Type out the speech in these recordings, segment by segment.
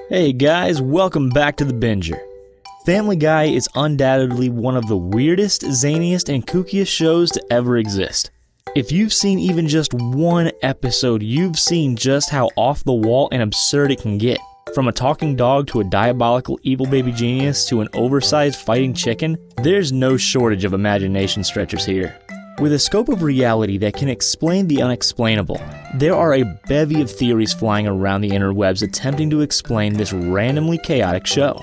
Hey guys, welcome back to The Binger. Family Guy is undoubtedly one of the weirdest, zaniest, and kookiest shows to ever exist. If you've seen even just one episode, you've seen just how off the wall and absurd it can get. From a talking dog to a diabolical evil baby genius to an oversized fighting chicken, there's no shortage of imagination stretchers here. With a scope of reality that can explain the unexplainable, there are a bevy of theories flying around the interwebs attempting to explain this randomly chaotic show.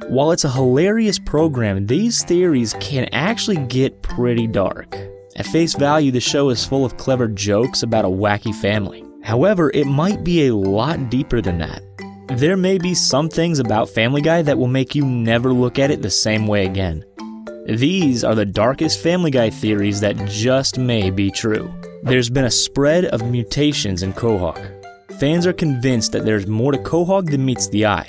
While it's a hilarious program, these theories can actually get pretty dark. At face value, the show is full of clever jokes about a wacky family. However, it might be a lot deeper than that. There may be some things about Family Guy that will make you never look at it the same way again. These are the darkest Family Guy theories that just may be true. There's been a spread of mutations in Quahog. Fans are convinced that there's more to Quahog than meets the eye.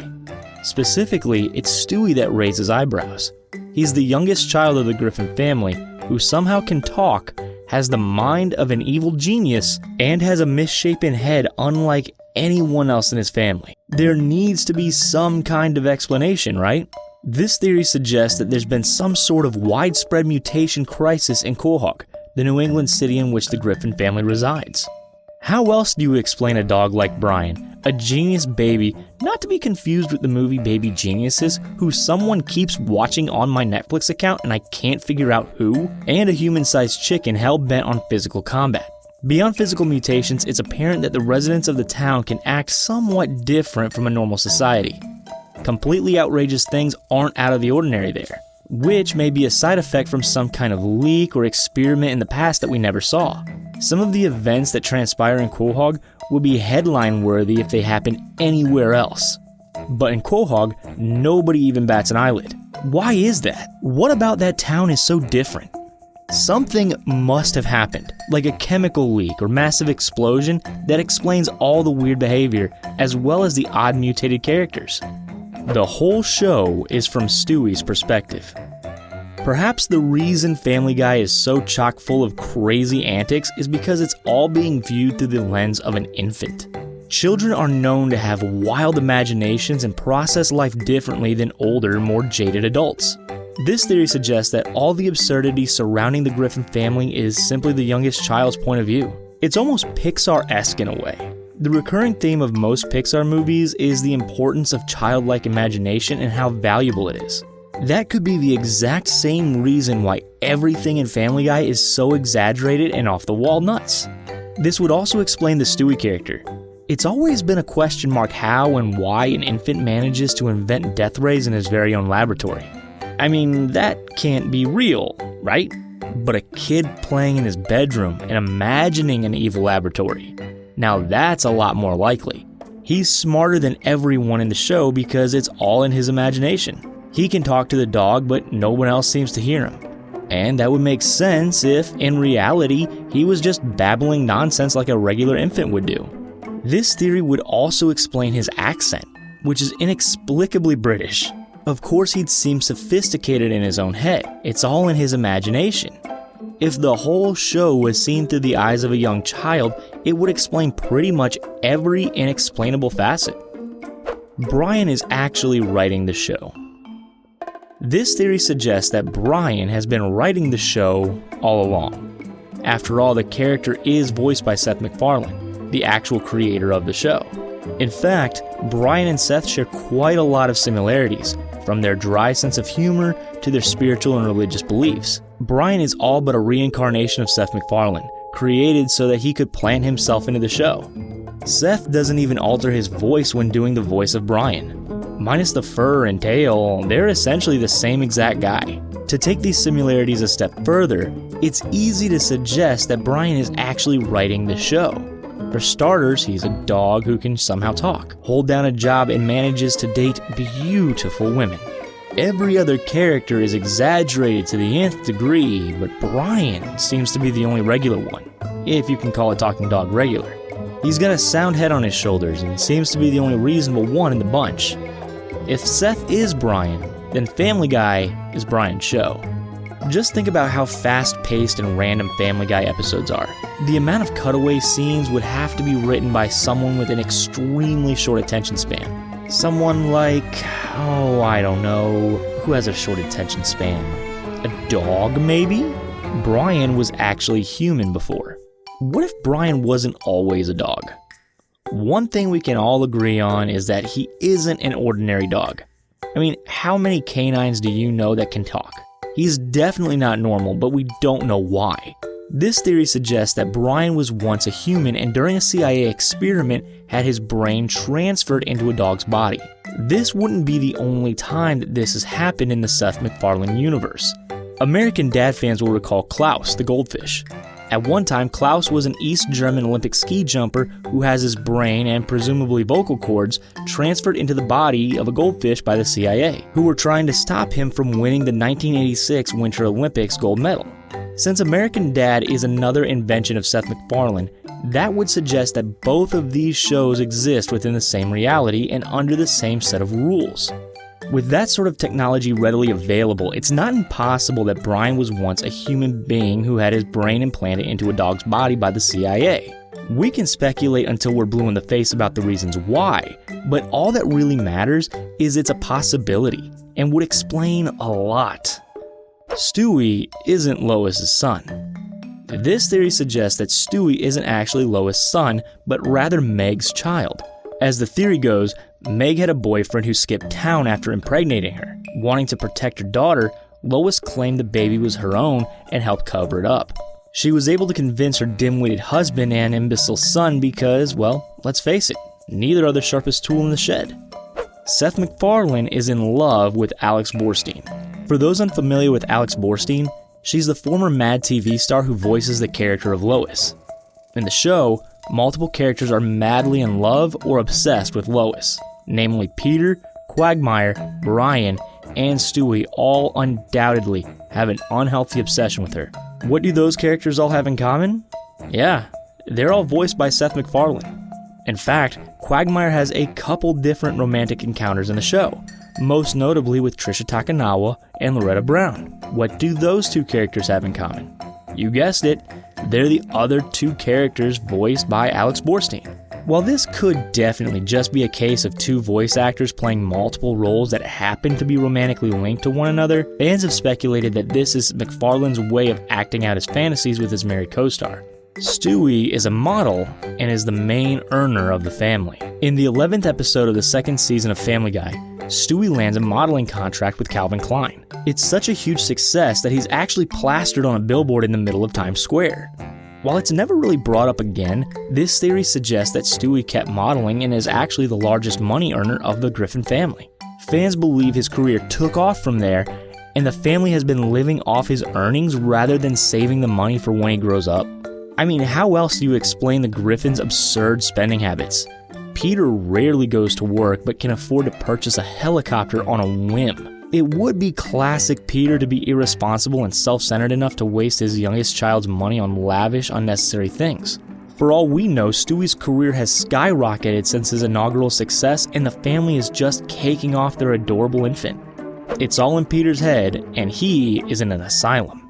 Specifically, it's Stewie that raises eyebrows. He's the youngest child of the Griffin family, who somehow can talk, has the mind of an evil genius, and has a misshapen head unlike anyone else in his family. There needs to be some kind of explanation, right? This theory suggests that there's been some sort of widespread mutation crisis in Quahog, the New England city in which the Griffin family resides. How else do you explain a dog like Brian, a genius baby, not to be confused with the movie Baby Geniuses, who someone keeps watching on my Netflix account and I can't figure out who, and a human-sized chicken hell-bent on physical combat? Beyond physical mutations, it's apparent that the residents of the town can act somewhat different from a normal society. Completely outrageous things aren't out of the ordinary there, which may be a side effect from some kind of leak or experiment in the past that we never saw. Some of the events that transpire in Quahog will be headline-worthy if they happen anywhere else. But in Quahog, nobody even bats an eyelid. Why is that? What about that town is so different? Something must have happened, like a chemical leak or massive explosion that explains all the weird behavior, as well as the odd mutated characters. The whole show is from Stewie's perspective. Perhaps the reason Family Guy is so chock full of crazy antics is because it's all being viewed through the lens of an infant. Children are known to have wild imaginations and process life differently than older, more jaded adults. This theory suggests that all the absurdity surrounding the Griffin family is simply the youngest child's point of view. It's almost Pixar-esque in a way. The recurring theme of most Pixar movies is the importance of childlike imagination and how valuable it is. That could be the exact same reason why everything in Family Guy is so exaggerated and off-the-wall nuts. This would also explain the Stewie character. It's always been a question mark how and why an infant manages to invent death rays in his very own laboratory. I mean, that can't be real, right? But a kid playing in his bedroom and imagining an evil laboratory. Now that's a lot more likely. He's smarter than everyone in the show because it's all in his imagination. He can talk to the dog, but no one else seems to hear him. And that would make sense if, in reality, he was just babbling nonsense like a regular infant would do. This theory would also explain his accent, which is inexplicably British. Of course, he'd seem sophisticated in his own head. It's all in his imagination. If the whole show was seen through the eyes of a young child, it would explain pretty much every inexplainable facet. Brian is actually writing the show. This theory suggests that Brian has been writing the show all along. After all, the character is voiced by Seth MacFarlane, the actual creator of the show. In fact, Brian and Seth share quite a lot of similarities, from their dry sense of humor to their spiritual and religious beliefs. Brian is all but a reincarnation of Seth MacFarlane, created so that he could plant himself into the show. Seth doesn't even alter his voice when doing the voice of Brian. Minus the fur and tail, they're essentially the same exact guy. To take these similarities a step further, it's easy to suggest that Brian is actually writing the show. For starters, he's a dog who can somehow talk, hold down a job, and manages to date beautiful women. Every other character is exaggerated to the nth degree, but Brian seems to be the only regular one, if you can call a talking dog regular. He's got a sound head on his shoulders and seems to be the only reasonable one in the bunch. If Seth is Brian, then Family Guy is Brian's show. Just think about how fast-paced and random Family Guy episodes are. The amount of cutaway scenes would have to be written by someone with an extremely short attention span. Someone like, I don't know, who has a short attention span? A dog, maybe? Brian was actually human before. What if Brian wasn't always a dog? One thing we can all agree on is that he isn't an ordinary dog. I mean, how many canines do you know that can talk? He's definitely not normal, but we don't know why. This theory suggests that Brian was once a human and during a CIA experiment had his brain transferred into a dog's body. This wouldn't be the only time that this has happened in the Seth MacFarlane universe. American Dad fans will recall Klaus, the goldfish. At one time, Klaus was an East German Olympic ski jumper who has his brain and presumably vocal cords transferred into the body of a goldfish by the CIA, who were trying to stop him from winning the 1986 Winter Olympics gold medal. Since American Dad is another invention of Seth MacFarlane, that would suggest that both of these shows exist within the same reality and under the same set of rules. With that sort of technology readily available, it's not impossible that Brian was once a human being who had his brain implanted into a dog's body by the CIA. We can speculate until we're blue in the face about the reasons why, but all that really matters is it's a possibility and would explain a lot. Stewie isn't Lois's son. This theory suggests that Stewie isn't actually Lois' son, but rather Meg's child. As the theory goes, Meg had a boyfriend who skipped town after impregnating her. Wanting to protect her daughter, Lois claimed the baby was her own and helped cover it up. She was able to convince her dim-witted husband and imbecile son because, well, let's face it, neither are the sharpest tool in the shed. Seth MacFarlane is in love with Alex Borstein. For those unfamiliar with Alex Borstein, she's the former Mad TV star who voices the character of Lois. In the show, multiple characters are madly in love or obsessed with Lois, namely Peter, Quagmire, Brian, and Stewie all undoubtedly have an unhealthy obsession with her. What do those characters all have in common? Yeah, they're all voiced by Seth MacFarlane. In fact, Quagmire has a couple different romantic encounters in the show, most notably with Trisha Takanawa and Loretta Brown. What do those two characters have in common? You guessed it, they're the other two characters voiced by Alex Borstein. While this could definitely just be a case of two voice actors playing multiple roles that happen to be romantically linked to one another, fans have speculated that this is MacFarlane's way of acting out his fantasies with his married co-star. Stewie is a model and is the main earner of the family. In the 11th episode of the second season of Family Guy, Stewie lands a modeling contract with Calvin Klein. It's such a huge success that he's actually plastered on a billboard in the middle of Times Square. While it's never really brought up again, this theory suggests that Stewie kept modeling and is actually the largest money earner of the Griffin family. Fans believe his career took off from there, and the family has been living off his earnings rather than saving the money for when he grows up. I mean, how else do you explain the Griffins' absurd spending habits? Peter rarely goes to work but can afford to purchase a helicopter on a whim. It would be classic Peter to be irresponsible and self-centered enough to waste his youngest child's money on lavish, unnecessary things. For all we know, Stewie's career has skyrocketed since his inaugural success, and the family is just caking off their adorable infant. It's all in Peter's head, and he is in an asylum.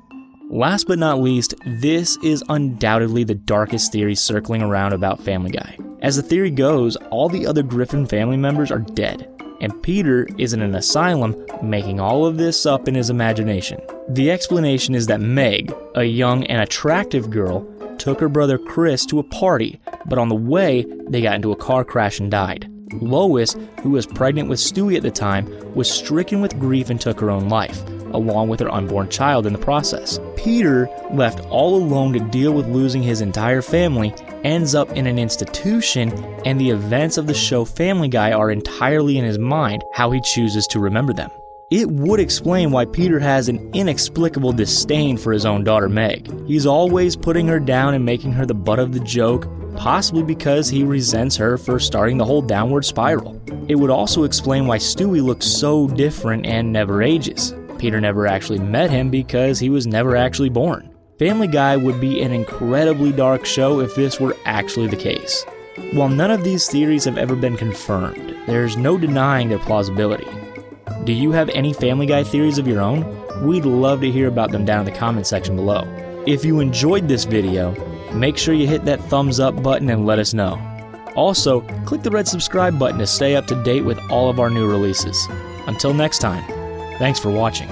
Last but not least, this is undoubtedly the darkest theory circling around about Family Guy. As the theory goes, all the other Griffin family members are dead, and Peter is in an asylum making all of this up in his imagination. The explanation is that Meg, a young and attractive girl, took her brother Chris to a party, but on the way, they got into a car crash and died. Lois, who was pregnant with Stewie at the time, was stricken with grief and took her own life, along with her unborn child in the process. Peter, left all alone to deal with losing his entire family, ends up in an institution, and the events of the show Family Guy are entirely in his mind, how he chooses to remember them. It would explain why Peter has an inexplicable disdain for his own daughter Meg. He's always putting her down and making her the butt of the joke, possibly because he resents her for starting the whole downward spiral. It would also explain why Stewie looks so different and never ages. Peter never actually met him because he was never actually born. Family Guy would be an incredibly dark show if this were actually the case. While none of these theories have ever been confirmed, there's no denying their plausibility. Do you have any Family Guy theories of your own? We'd love to hear about them down in the comment section below. If you enjoyed this video, make sure you hit that thumbs up button and let us know. Also, click the red subscribe button to stay up to date with all of our new releases. Until next time, thanks for watching.